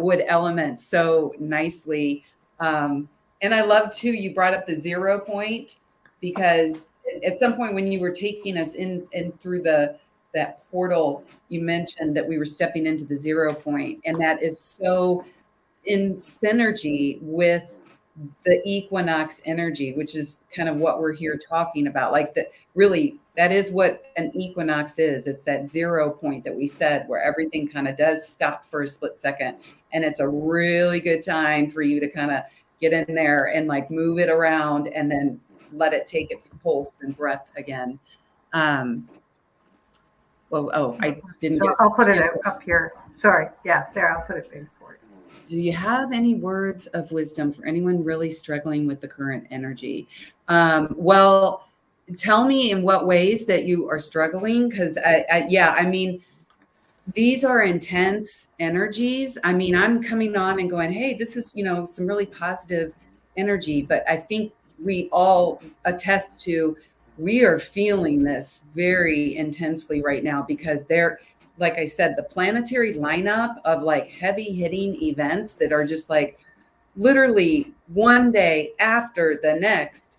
wood element so nicely. And I love too, you brought up the 0 point, because at some point when you were taking us in through that portal, you mentioned that we were stepping into the 0 point, and that is so in synergy with the equinox energy, which is kind of what we're here talking about. Like that is what an equinox is. It's that 0 point that we said where everything kind of does stop for a split second. And it's a really good time for you to kind of get in there and like move it around and then let it take its pulse and breath again. I didn't. So I'll put it up here. Sorry. Yeah, there, I'll put it in for you. Do you have any words of wisdom for anyone really struggling with the current energy? Well, tell me in what ways that you are struggling, because I mean, these are intense energies. I mean, I'm coming on and going, hey, this is, some really positive energy, but I think we all attest to, we are feeling this very intensely right now because like I said, the planetary lineup of like heavy hitting events that are just like literally one day after the next,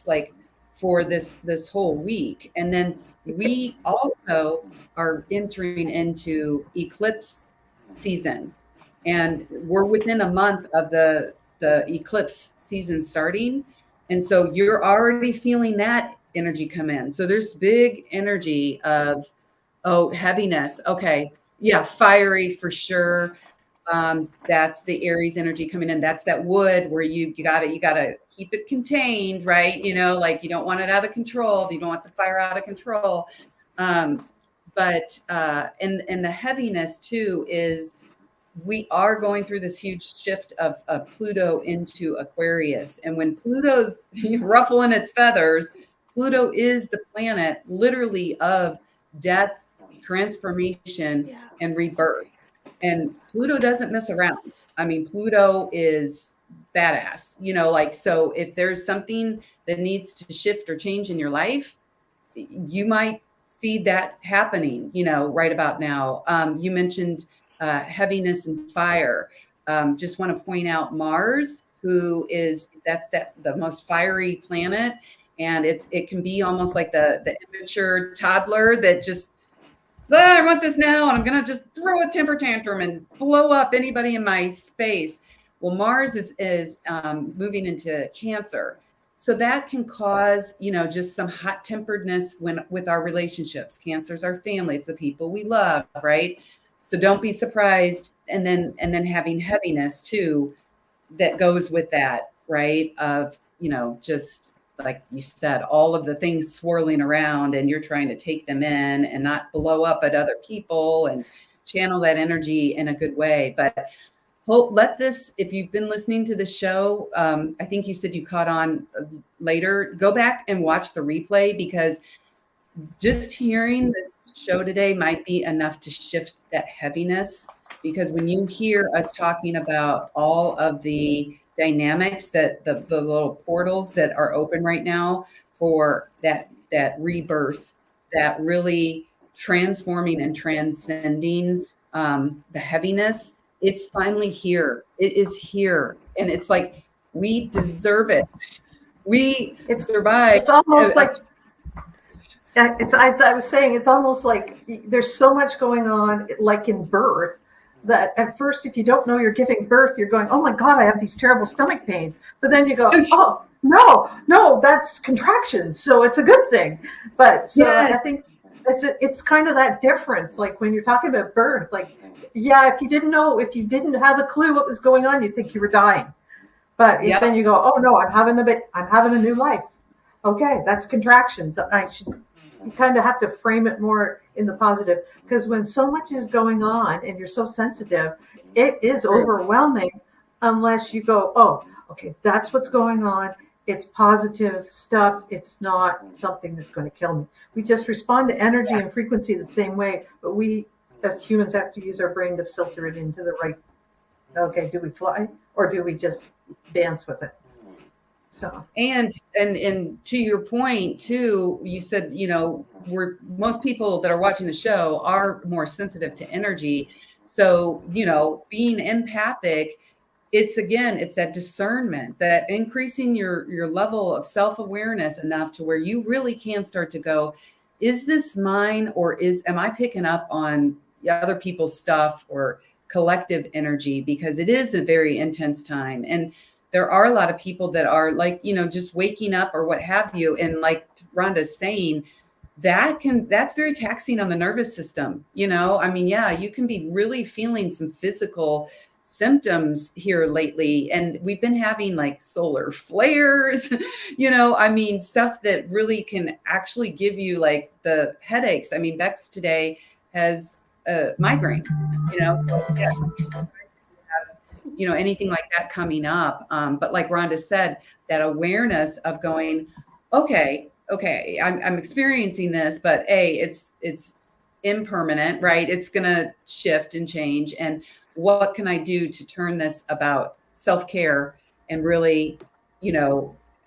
like for this whole week. And then we also are entering into eclipse season, and we're within a month of the eclipse season starting. And so you're already feeling that energy come in. So there's big energy of, heaviness. Okay. Yeah. Fiery for sure. That's the Aries energy coming in. That's that wood where you gotta keep it contained, right? Like you don't want it out of control. You don't want the fire out of control. But the heaviness too is we are going through this huge shift of Pluto into Aquarius. And when Pluto's ruffling its feathers, Pluto is the planet literally of death, transformation, and rebirth. And Pluto doesn't mess around. I mean, Pluto is badass, so if there's something that needs to shift or change in your life, you might see that happening, right about now. You mentioned heaviness and fire. Just want to point out Mars, that's the most fiery planet. And it can be almost like the immature toddler that just, I want this now, and I'm going to just throw a temper tantrum and blow up anybody in my space. Well, Mars is moving into Cancer. So that can cause, just some hot temperedness with our relationships. Cancer's our family. It's the people we love, right? So don't be surprised. And then having heaviness too, that goes with that, right? Of, just like you said, all of the things swirling around and you're trying to take them in and not blow up at other people and channel that energy in a good way. But let this, if you've been listening to the show, I think you said you caught on later, go back and watch the replay, because just hearing this show today might be enough to shift that heaviness. Because when you hear us talking about all of the dynamics, that the little portals that are open right now for that rebirth, that really transforming and transcending the heaviness, it's finally here. It is here. And it's like, we deserve it. We survived. It's almost like, as I was saying, it's almost like there's so much going on, like in birth, that at first, if you don't know you're giving birth, you're going, oh my God, I have these terrible stomach pains. But then you go, oh, no, that's contractions. So it's a good thing. But so Yes. I think it's kind of that difference. Like when you're talking about birth, like, yeah, if you didn't have a clue what was going on, you'd think you were dying. But if then you go, oh no, I'm having a new life. Okay, that's contractions. You kind of have to frame it more in the positive, because when so much is going on and you're so sensitive, it is overwhelming unless you go, oh, okay, that's what's going on. It's positive stuff. It's not something that's going to kill me. We just respond to energy and frequency the same way, but we as humans have to use our brain to filter it into the right. Okay, do we fly or do we just dance with it? So and to your point too, you said, most people that are watching the show are more sensitive to energy. So, being empathic, it's that discernment, that increasing your level of self-awareness enough to where you really can start to go, is this mine, or am I picking up on other people's stuff or collective energy? Because it is a very intense time. And there are a lot of people that are like, just waking up or what have you. And like Rhonda's saying, that's very taxing on the nervous system. I mean, yeah, you can be really feeling some physical symptoms here lately. And we've been having like solar flares, I mean, stuff that really can actually give you like the headaches. I mean, Bex today has a migraine, so yeah, anything like that coming up. But like Rhonda said, that awareness of going, okay, I'm experiencing this, but it's impermanent, right? It's going to shift and change. And what can I do to turn this about self-care and really,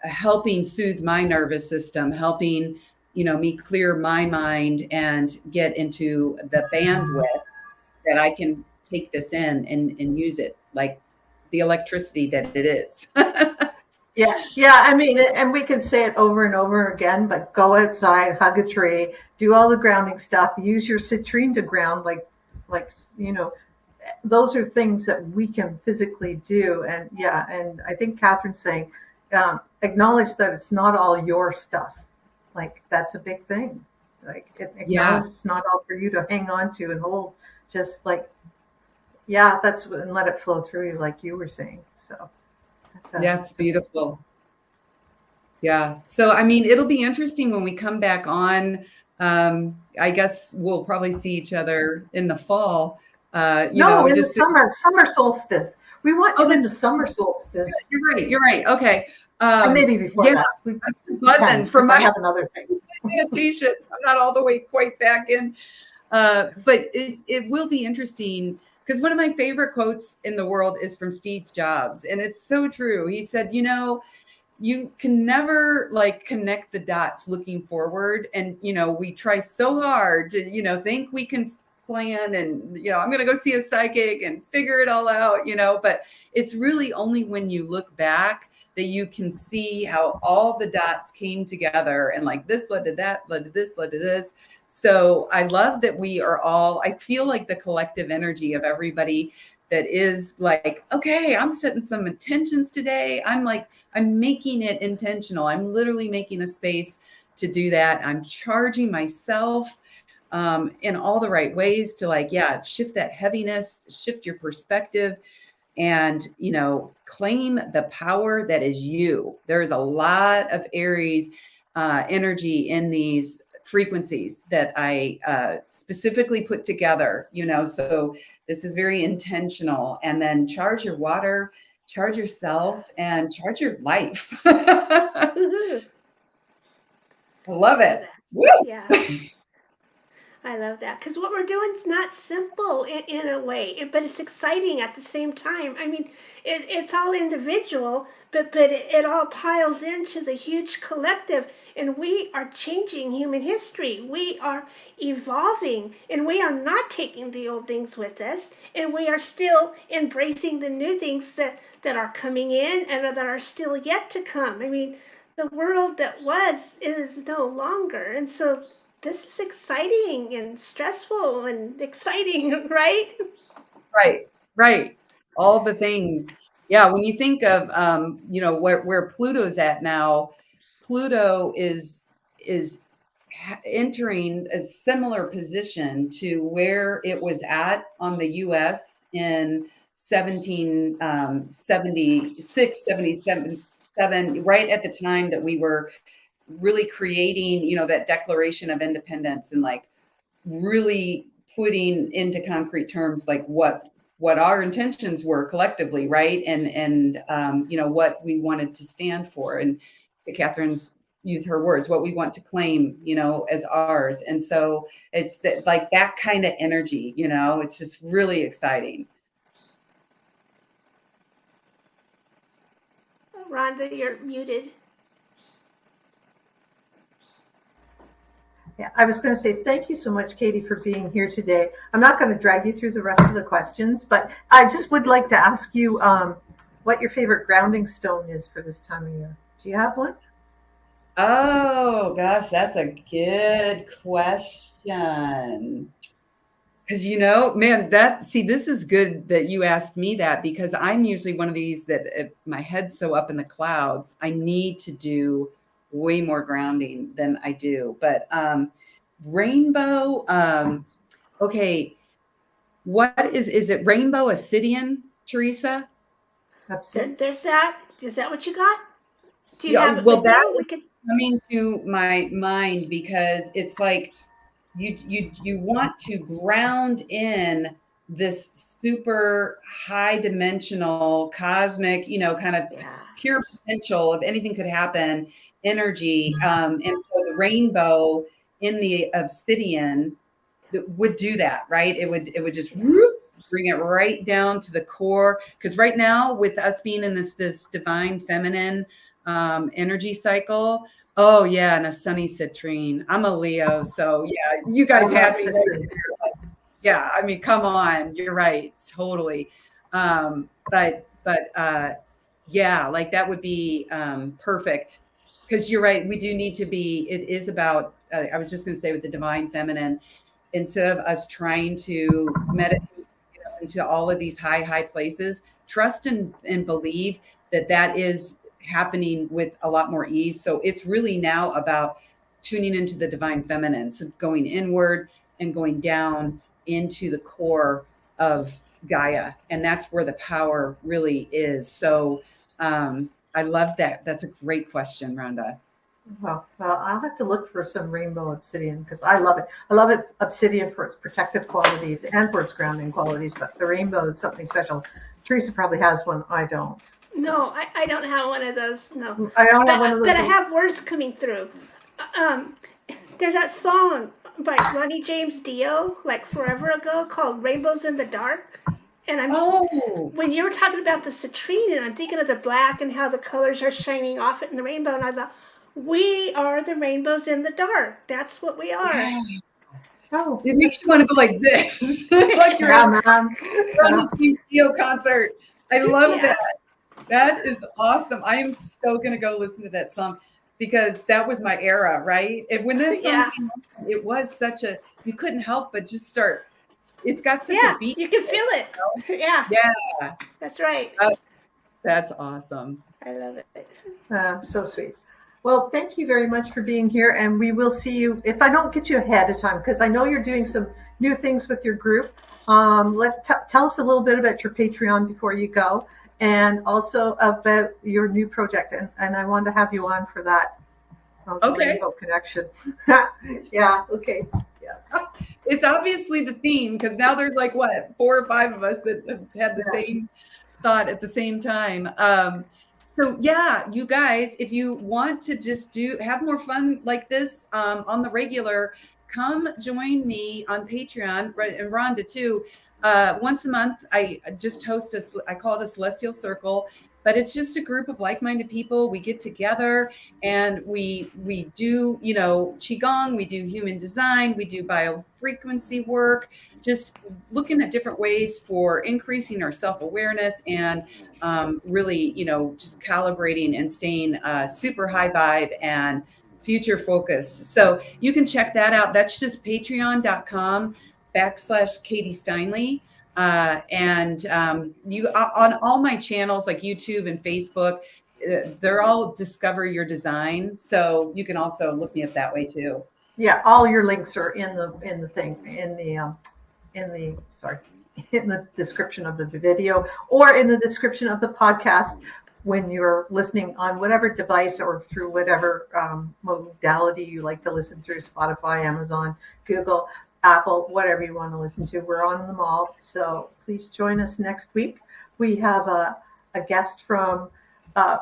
helping soothe my nervous system, helping, me clear my mind and get into the bandwidth that I can take this in and use it like the electricity that it is. Yeah. I mean, and we can say it over and over again, but go outside, hug a tree, do all the grounding stuff, use your citrine to ground, like those are things that we can physically do. And yeah, and I think Catherine's saying, acknowledge that it's not all your stuff. Like that's a big thing. Like acknowledge it's not all for you to hang on to and hold. Just like, yeah, and let it flow through you, like you were saying. So that's beautiful. Yeah. So, I mean, it'll be interesting when we come back on. I guess we'll probably see each other in the fall. The summer solstice. We want you in the summer solstice. You're right. Okay. And maybe before that. I have another thing. Meditation. I'm not all the way quite back in. But it will be interesting, because one of my favorite quotes in the world is from Steve Jobs. And it's so true. He said, you can never like connect the dots looking forward. And, we try so hard to, think we can plan and, I'm going to go see a psychic and figure it all out, but it's really only when you look back that you can see how all the dots came together and like this led to that, led to this, led to this. So I love that we are all, I feel like the collective energy of everybody that is like, okay, I'm setting some intentions today. I'm making it intentional. I'm literally making a space to do that. I'm charging myself in all the right ways to shift that heaviness, shift your perspective, and, claim the power that is you. There is a lot of Aries energy in these frequencies that I specifically put together, so this is very intentional. And then charge your water, charge yourself, and charge your life. I love it. Woo! Yeah. I love that, because what we're doing is not simple in a way, but it's exciting at the same time. I mean, it's all individual, but it all piles into the huge collective, and we are changing human history. We are evolving, and we are not taking the old things with us, and we are still embracing the new things that are coming in and that are still yet to come. I mean, the world that was is no longer, and so this is exciting and stressful and exciting, right? Right. All the things. Yeah, when you think of where Pluto's at now, Pluto is entering a similar position to where it was at on the US in 1776, 77, right at the time that we were really creating, that Declaration of Independence and like really putting into concrete terms like what our intentions were collectively, right? And what we wanted to stand for. And to Catherine's use her words, what we want to claim, as ours. And so it's that like that kind of energy, it's just really exciting. Rhonda, you're muted. Yeah, I was going to say thank you so much, Katie, for being here today. I'm not going to drag you through the rest of the questions, but I just would like to ask you what your favorite grounding stone is for this time of year. Do you have one? Oh gosh, that's a good question. Because man, this is good that you asked me that, because I'm usually one of these that if my head's so up in the clouds, I need to do way more grounding than I do. But rainbow, okay, what is it rainbow obsidian, Teresa? There's that. Is that what you got? Do you Yeah, have it well, with that you? is coming to my mind because it's like you want to ground in this super high dimensional cosmic, kind of pure potential of anything could happen energy. And so the rainbow in the obsidian would do that, right? It would just whoop, bring it right down to the core. Because right now, with us being in this divine feminine energy cycle, oh yeah, and a sunny citrine. I'm a Leo, so yeah, you guys have me. Yeah, I mean, come on, you're right, totally. But yeah, like that would be perfect, because you're right. We do need to be. It is about. I was just going to say with the divine feminine, instead of us trying to meditate into all of these high places, trust and believe that is happening with a lot more ease. So it's really now about tuning into the divine feminine. So going inward and going down into the core of Gaia. And that's where the power really is. So I love that. That's a great question, Rhonda. Well, I'll have to look for some rainbow obsidian because I love it. I love it obsidian for its protective qualities and for its grounding qualities, but the rainbow is something special. Teresa probably has one. I don't. So. No, I don't have one of those. No, I don't have one of those. But I have words coming through. There's that song by Ronnie James Dio, like forever ago, called "Rainbows in the Dark." And when you were talking about the citrine, and I'm thinking of the black and how the colors are shining off it in the rainbow, and I thought, we are the rainbows in the dark. That's what we are. Yeah. Oh, it makes you want to go like this, like you're at a Dio concert. I love that. That is awesome. I am so gonna go listen to that song because that was my era, right? And when that song came out, it was such a you couldn't help but just start. It's got such a beat. You can feel it. Yeah. That's right. That's awesome. I love it. So sweet. Well, thank you very much for being here, and we will see you. If I don't get you ahead of time, because I know you're doing some new things with your group, tell us a little bit about your Patreon before you go, and also about your new project. And I wanted to have you on for that. Okay. Rainbow connection. Yeah. Okay. Yeah. It's obviously the theme because now there's like 4 or 5 of us that have had the same thought at the same time. So yeah, you guys, if you want to just have more fun like this on the regular, come join me on Patreon, and Rhonda too. Once a month, I just host I call it a Celestial Circle, but it's just a group of like-minded people. We get together and we do, Qigong, we do human design, we do biofrequency work, just looking at different ways for increasing our self-awareness and really, just calibrating and staying super high vibe and future focused. So you can check that out. That's just patreon.com/Katie Steinle. And you on all my channels like YouTube and Facebook, they're all Discover Your Design. So you can also look me up that way too. Yeah, all your links are in the thing sorry, in the description of the video or in the description of the podcast when you're listening on whatever device or through whatever modality you like to listen through, Spotify, Amazon, Google, Apple, whatever you want to listen to. We're on them all. So please join us next week. We have a guest from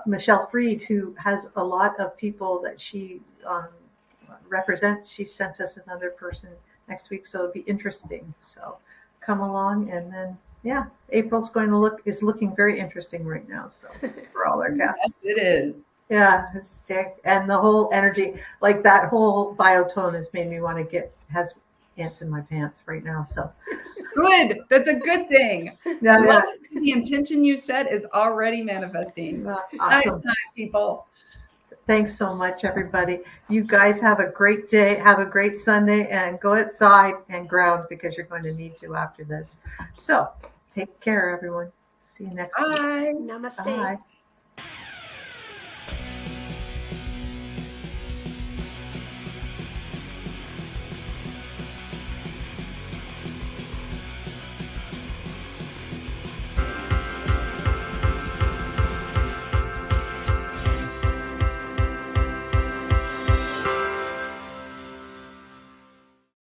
Michelle Freed, who has a lot of people that she represents. She sent us another person next week, so it'll be interesting. So come along, and then April's is looking very interesting right now. So for all our guests, Yes, it is. Yeah, it's and the whole energy, like that whole biotone, has made me want to has ants in my pants right now. So good. That's a good thing. Yeah. The intention you set is already manifesting. Awesome. Time, people. Thanks so much, everybody. You guys have a great day. Have a great Sunday, and go outside and ground because you're going to need to after this. So take care, everyone. See you next week. Bye. Namaste. Bye.